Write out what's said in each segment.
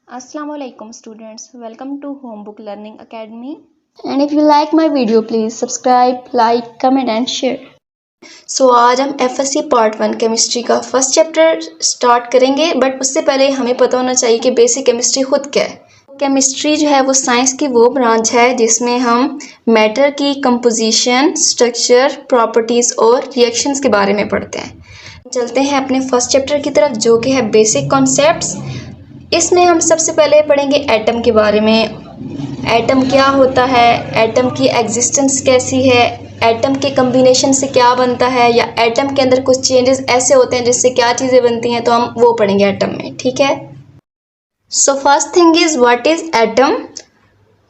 Assalamualaikum students, welcome to Homebook Learning Academy. And if you like my video, please subscribe, like, comment and share. आज हम FSC Part 1 chemistry का first chapter start करेंगे, but उससे पहले हमें पता होना चाहिए कि बेसिक केमिस्ट्री खुद क्या है। केमिस्ट्री जो है वो साइंस की वो ब्रांच है जिसमें हम मैटर की कंपोजिशन, स्ट्रक्चर, प्रॉपर्टीज़ और रिएक्शंस के बारे में पढ़ते हैं। चलते हैं अपने फर्स्ट चैप्टर की तरफ, जो कि है बेसिक कॉन्सेप्ट्स। इसमें हम सबसे पहले पढ़ेंगे एटम के बारे में। एटम क्या होता है, एटम की एग्जिस्टेंस कैसी है, एटम के कम्बिनेशन से क्या बनता है, या एटम के अंदर कुछ चेंजेस ऐसे होते हैं जिससे क्या चीज़ें बनती हैं, तो हम वो पढ़ेंगे एटम में। ठीक है। So first thing is what is atom.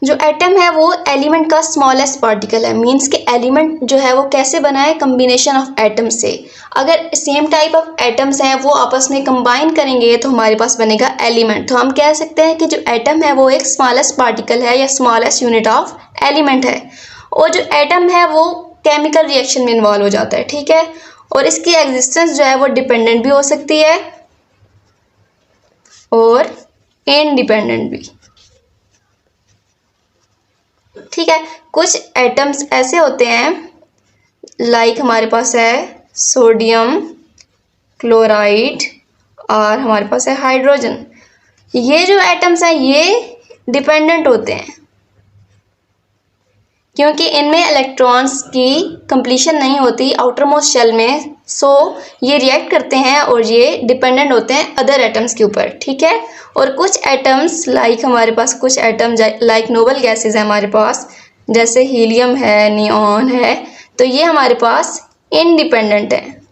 जो एटम है वो एलिमेंट का स्मॉलेस्ट पार्टिकल है। मीन्स कि एलिमेंट जो है वो कैसे बना है, कम्बिनेशन ऑफ एटम से। अगर सेम टाइप ऑफ एटम्स हैं वो आपस में कंबाइन करेंगे तो हमारे पास बनेगा एलिमेंट। तो हम कह सकते हैं कि जो एटम है वो एक स्मॉलेस्ट पार्टिकल है या स्मॉलेस्ट यूनिट ऑफ एलिमेंट है। और जो एटम है वो केमिकल रिएक्शन में इन्वॉल्व हो जाता है। ठीक है। और इसकी एग्जिस्टेंस जो है वो डिपेंडेंट भी हो सकती है और इनडिपेंडेंट भी। ठीक है। कुछ एटम्स ऐसे होते हैं, लाइक हमारे पास है सोडियम क्लोराइड और हमारे पास है हाइड्रोजन। ये जो एटम्स हैं ये डिपेंडेंट होते हैं क्योंकि इनमें इलेक्ट्रॉन्स की कंप्लीशन नहीं होती आउटर मोस्ट शेल में। सो ये रिएक्ट करते हैं और ये डिपेंडेंट होते हैं अदर एटम्स के ऊपर। ठीक है। और कुछ एटम्स लाइक हमारे पास कुछ एटम लाइक नोबल गैसेस है हमारे पास, जैसे हीलियम है, नियॉन है, तो ये हमारे पास इनडिपेंडेंट है।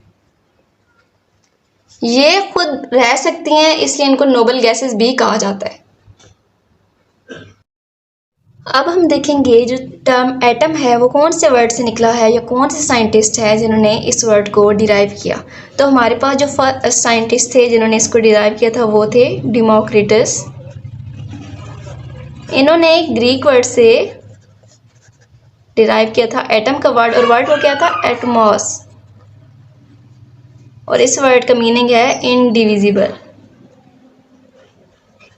ये खुद रह सकती हैं, इसलिए इनको नोबल गैसेस भी कहा जाता है। अब हम देखेंगे जो टर्म एटम है वो कौन से वर्ड से निकला है या कौन से साइंटिस्ट है जिन्होंने इस वर्ड को डिराइव किया। तो हमारे पास जो साइंटिस्ट थे जिन्होंने इसको डिराइव किया था वो थे डेमोक्रिटस। इन्होंने ग्रीक वर्ड से डिराइव किया था एटम का वर्ड, और वर्ड को क्या था, एटमॉस। और इस वर्ड का मीनिंग है इनडिविजिबल।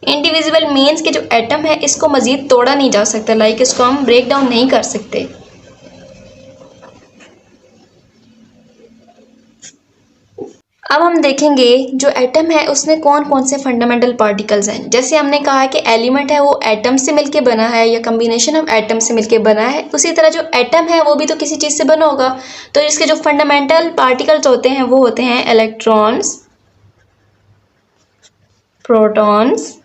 इनडिविजिबल मीन्स कि जो एटम है इसको मजीद तोड़ा नहीं जा सकता, लाइक इसको हम ब्रेक डाउन नहीं कर सकते। अब हम देखेंगे जो एटम है उसमें कौन कौन से फंडामेंटल पार्टिकल्स हैं। जैसे हमने कहा है कि एलिमेंट है वो एटम से मिलके बना है या कम्बिनेशन ऑफ एटम से मिलके बना है, उसी तरह जो एटम है वो भी तो किसी चीज़ से बना होगा। तो इसके जो फंडामेंटल पार्टिकल्स होते हैं वो होते हैं electrons, protons,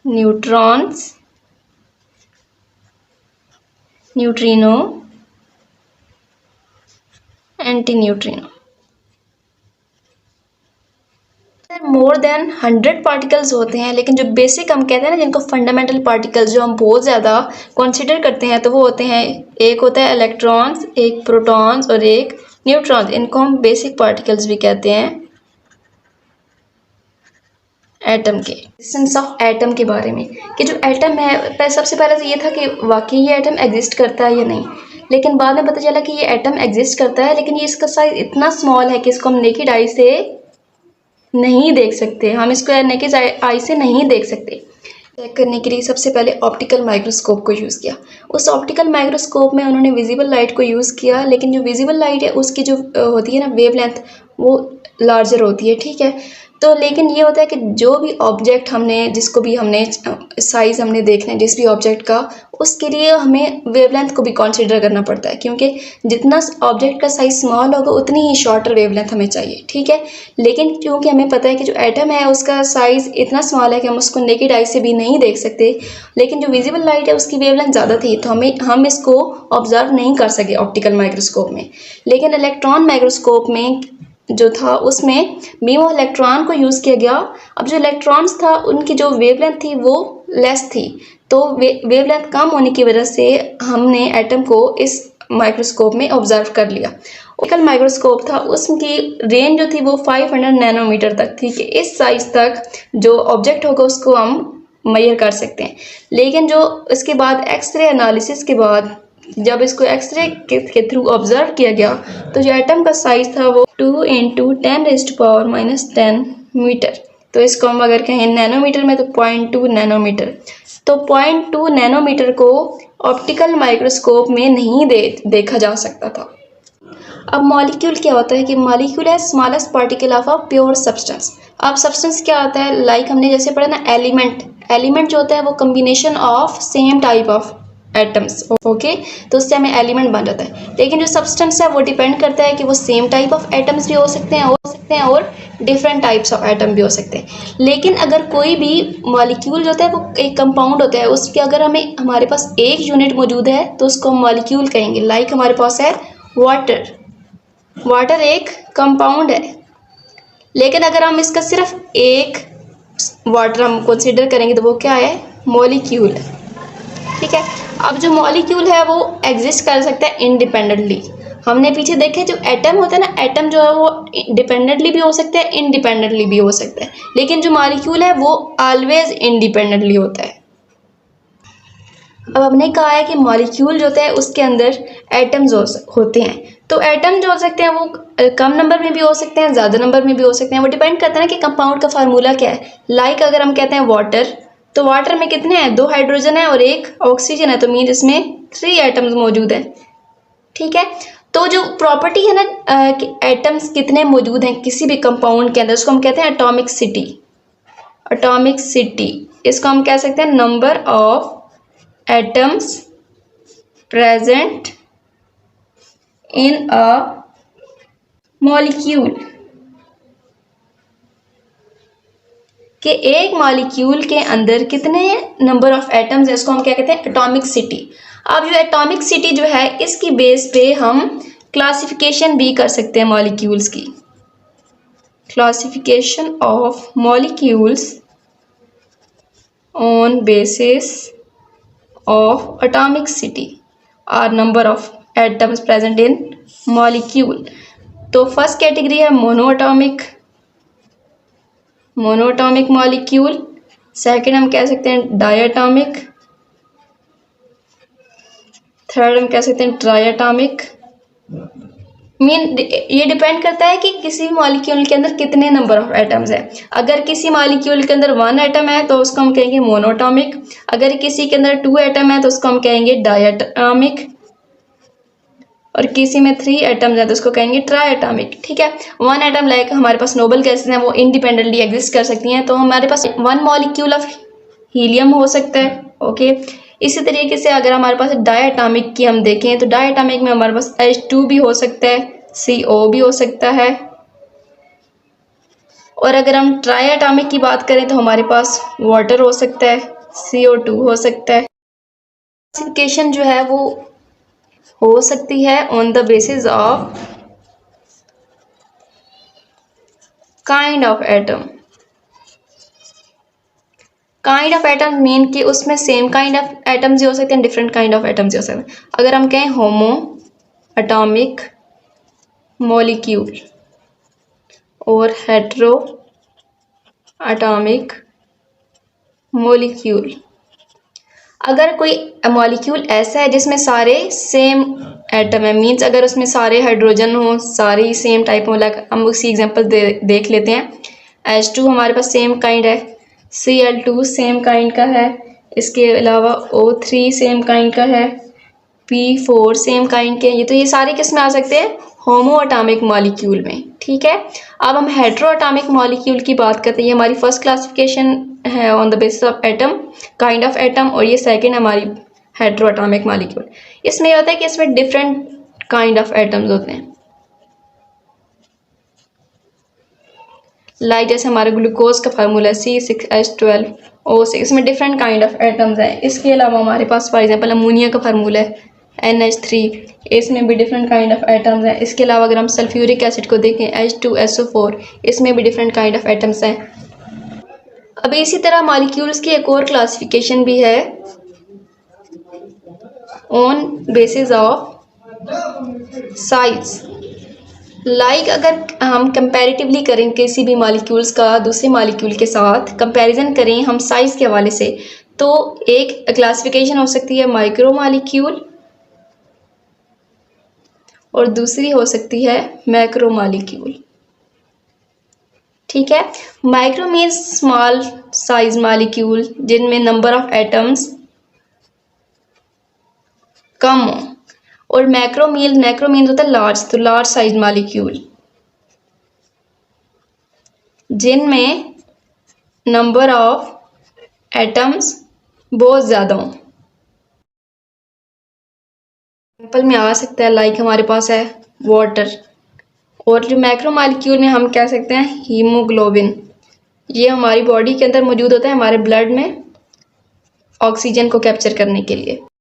neutrons, neutrino, anti neutrino. More than 100 particles होते हैं, लेकिन जो बेसिक हम कहते हैं ना जिनको फंडामेंटल पार्टिकल्स जो हम बहुत ज़्यादा कंसिडर करते हैं, तो वो होते हैं, एक होता है इलेक्ट्रॉन्स, एक प्रोटॉन्स और एक न्यूट्रॉन्स। इनको हम बेसिक पार्टिकल्स भी कहते हैं। एटम के एग्जिस्टेंस ऑफ एटम के बारे में कि जो एटम है, सबसे पहले तो ये था कि वाकई ये एटम एग्जिस्ट करता है या नहीं, लेकिन बाद में पता चला कि ये एटम एग्जिस्ट करता है, लेकिन ये इसका साइज इतना स्मॉल है कि इसको हम नेकेड आई से नहीं देख सकते। हम इसको नेकेड आई से नहीं देख सकते। चेक करने के लिए सबसे पहले ऑप्टिकल माइक्रोस्कोप को यूज़ किया। उस ऑप्टिकल माइक्रोस्कोप में उन्होंने विजिबल लाइट को यूज़ किया, लेकिन जो विजिबल लाइट है उसकी जो होती है ना वेवलेंथ, वो लार्जर होती है। ठीक है। तो लेकिन ये होता है कि जो भी ऑब्जेक्ट हमने जिसको भी हमने साइज़ हमने देखना है जिस भी ऑब्जेक्ट का, उसके लिए हमें वेवलेंथ को भी कंसीडर करना पड़ता है, क्योंकि जितना ऑब्जेक्ट का साइज़ स्मॉल होगा उतनी ही शॉर्टर वेवलेंथ हमें चाहिए। ठीक है। लेकिन क्योंकि हमें पता है कि जो एटम है उसका साइज़ इतना स्मॉल है कि हम उसको नेकेड आई से भी नहीं देख सकते, लेकिन जो विजिबल लाइट है उसकी वेवलेंथ ज़्यादा थी, तो हम इसको ऑब्जर्व नहीं कर सके ऑप्टिकल माइक्रोस्कोप में। लेकिन इलेक्ट्रॉन माइक्रोस्कोप में जो था उसमें बीम इलेक्ट्रॉन को यूज़ किया गया। अब जो इलेक्ट्रॉन्स था उनकी जो वेवलेंथ थी वो लेस थी, तो वेवलेंथ कम होने की वजह से हमने एटम को इस माइक्रोस्कोप में ऑब्जर्व कर लिया। ऑप्टिकल माइक्रोस्कोप था उसकी रेंज जो थी वो 500 नैनोमीटर तक थी कि इस साइज तक जो ऑब्जेक्ट होगा उसको हम मेजर कर सकते हैं। लेकिन जो इसके बाद एक्सरे एनालिसिस के बाद जब इसको एक्सरे के थ्रू ऑब्जर्व किया गया तो जो एटम का साइज था वो 2 × 10⁻⁻10 मीटर तो इसको हम अगर कहें नैनोमीटर में तो 0.2 नैनोमीटर। तो 0.2 नैनोमीटर को ऑप्टिकल माइक्रोस्कोप में नहीं देखा जा सकता था। अब मॉलिक्यूल क्या होता है कि मॉलिक्यूल है smallest particle of a pure substance. अब सब्सटेंस क्या होता है, लाइक हमने जैसे पढ़ा ना एलिमेंट, एलिमेंट जो होता है वो combination of same type of atoms, okay, तो उससे हमें एलिमेंट बन जाता है। लेकिन जो सब्सटेंस है वो डिपेंड करता है कि वो सेम टाइप ऑफ एटम्स भी हो सकते हैं और डिफरेंट टाइप्स ऑफ एटम भी हो सकते हैं। लेकिन अगर कोई भी मॉलिक्यूल जो होता है वो एक कंपाउंड होता है, उसके अगर हमारे पास एक यूनिट मौजूद है तो उसको हम मॉलिक्यूल कहेंगे। लाइक हमारे पास है वाटर, वाटर एक कंपाउंड है, लेकिन अगर हम इसका सिर्फ एक वाटर हम कंसिडर करेंगे तो वो क्या है, मॉलिक्यूल है। ठीक है, अब जो मॉलिक्यूल है वो एग्जिस्ट कर सकता है इंडिपेंडेंटली। हमने पीछे देखे जो एटम होता है ना, एटम जो है वो डिपेंडेंटली भी हो सकता है, इंडिपेंडेंटली भी हो सकता है, लेकिन जो मॉलिक्यूल है वो ऑलवेज इंडिपेंडेंटली होता है। अब हमने कहा है कि मॉलिक्यूल जो होता है उसके अंदर एटम्स होते हैं। तो एटम जो हो सकते हैं वो कम नंबर में भी हो सकते हैं, ज़्यादा नंबर में भी हो सकते हैं, वो डिपेंड करता है ना कि कंपाउंड का फार्मूला क्या है। लाइक अगर हम कहते हैं वाटर, तो वाटर में कितने हैं, 2 हाइड्रोजन है और 1 ऑक्सीजन है, तो मीन इसमें 3 एटम्स मौजूद हैं। ठीक है, तो जो प्रॉपर्टी है ना कि एटम्स कितने मौजूद हैं किसी भी कंपाउंड के अंदर, उसको हम कहते हैं एटॉमिक सिटी। एटॉमिक सिटी, इसको हम कह सकते हैं number of atoms present in a molecule, कि एक मॉलिक्यूल के अंदर कितने नंबर ऑफ एटम्स है, इसको हम क्या कहते हैं, एटॉमिक सिटी। अब जो एटॉमिक सिटी जो है इसकी बेस पे हम क्लासिफिकेशन भी कर सकते हैं मॉलिक्यूल्स की। Classification of molecules on basis of atomic city or number of atoms present in molecule। तो फर्स्ट कैटेगरी है मोनोएटॉमिक मॉलिक्यूल, सेकंड हम कह सकते हैं डायएटॉमिक, थर्ड हम कह सकते हैं ट्राइएटॉमिक। मीन ये डिपेंड करता है कि किसी भी मॉलिक्यूल के अंदर कितने नंबर ऑफ एटम्स है। अगर किसी मॉलिक्यूल के अंदर 1 एटम है तो उसको हम कहेंगे मोनोएटॉमिक, अगर किसी के अंदर 2 एटम है तो उसको हम कहेंगे डायएटॉमिक, और किसी में 3 एटम्स है तो उसको कहेंगे ट्राइएटॉमिक। ठीक है, 1 एटम लाइक हमारे पास नोबल गैसेस हैं वो इंडिपेंडेंटली एग्जिस्ट कर सकती हैं, तो हमारे पास 1 मॉलिक्यूल ऑफ हीलियम हो सकता है। ओके, इसी तरीके से अगर हमारे पास डायएटॉमिक की हम देखें तो डायएटॉमिक में हमारे पास H2 भी हो सकता है, CO भी हो सकता है, और अगर हम ट्राइएटॉमिक की बात करें तो हमारे पास वाटर हो सकता है, CO2 हो सकता है। क्लासिफिकेशन जो है वो हो सकती है on the basis of kind of atom. Kind of atom mean कि उसमें सेम काइंड ऑफ एटम्स ही हो सकते हैं, डिफरेंट काइंड ऑफ एटम्स ही हो सकते हैं। अगर हम कहें होमो एटॉमिक मॉलिक्यूल और हेट्रो एटॉमिक मॉलिक्यूल, अगर कोई मॉलिक्यूल ऐसा है जिसमें सारे सेम एटम है, मीन्स अगर उसमें सारे हाइड्रोजन हो, सारे ही सेम टाइप हो, लाइक हम उसी एग्जांपल देख लेते हैं। H2 हमारे पास सेम काइंड है, Cl2 सेम काइंड का है, इसके अलावा O3 सेम काइंड का है, P4 सेम काइंड के, ये तो ये सारे किस में आ सकते हैं, होमो एटॉमिक मॉलिक्यूल में। ठीक है, अब हम हेट्रो एटॉमिक मॉलिक्यूल की बात करते हैं। ये हमारी फर्स्ट क्लासिफिकेशन है on the basis of atom, kind of atom, और ये सेकंड हमारी हेट्रो एटॉमिक मॉलिक्यूल। इसमें यह होता है कि इसमें डिफरेंट काइंड ऑफ एटम्स होते हैं, लाइक जैसे हमारे ग्लूकोज का फार्मूला C6H12O6, इसमें डिफरेंट काइंड ऑफ एटम्स हैं। इसके अलावा हमारे पास फॉर एग्जांपल अमोनिया का फार्मूला है NH3, इसमें भी डिफरेंट काइंड ऑफ एटम्स हैं। इसके अलावा अगर हम सल्फ्यूरिक एसिड को देखें H2SO4, इसमें भी डिफरेंट काइंड ऑफ एटम्स हैं। अब इसी तरह मॉलिक्यूल्स की एक और क्लासिफिकेशन भी है on basis of size. Like अगर हम कंपैरेटिवली करें किसी भी मॉलिक्यूल्स का दूसरे मॉलिक्यूल के साथ कंपैरिजन करें हम साइज के हवाले से, तो एक क्लासिफिकेशन हो सकती है माइक्रो मॉलिक्यूल और दूसरी हो सकती है मैक्रो मॉलिक्यूल। ठीक है। Micro means small size molecule जिनमें नंबर ऑफ एटम्स कम हो, और मैक्रो मीन्स होता है लार्ज, तो लार्ज साइज मॉलिक्यूल जिनमें नंबर ऑफ एटम्स बहुत ज़्यादा हों। एग्जाम्पल में आ सकता है लाइक हमारे पास है वाटर, और जो मैक्रो मॉलिक्यूल में हम कह सकते हैं हीमोग्लोबिन, ये हमारी बॉडी के अंदर मौजूद होता है हमारे ब्लड में ऑक्सीजन को कैप्चर करने के लिए।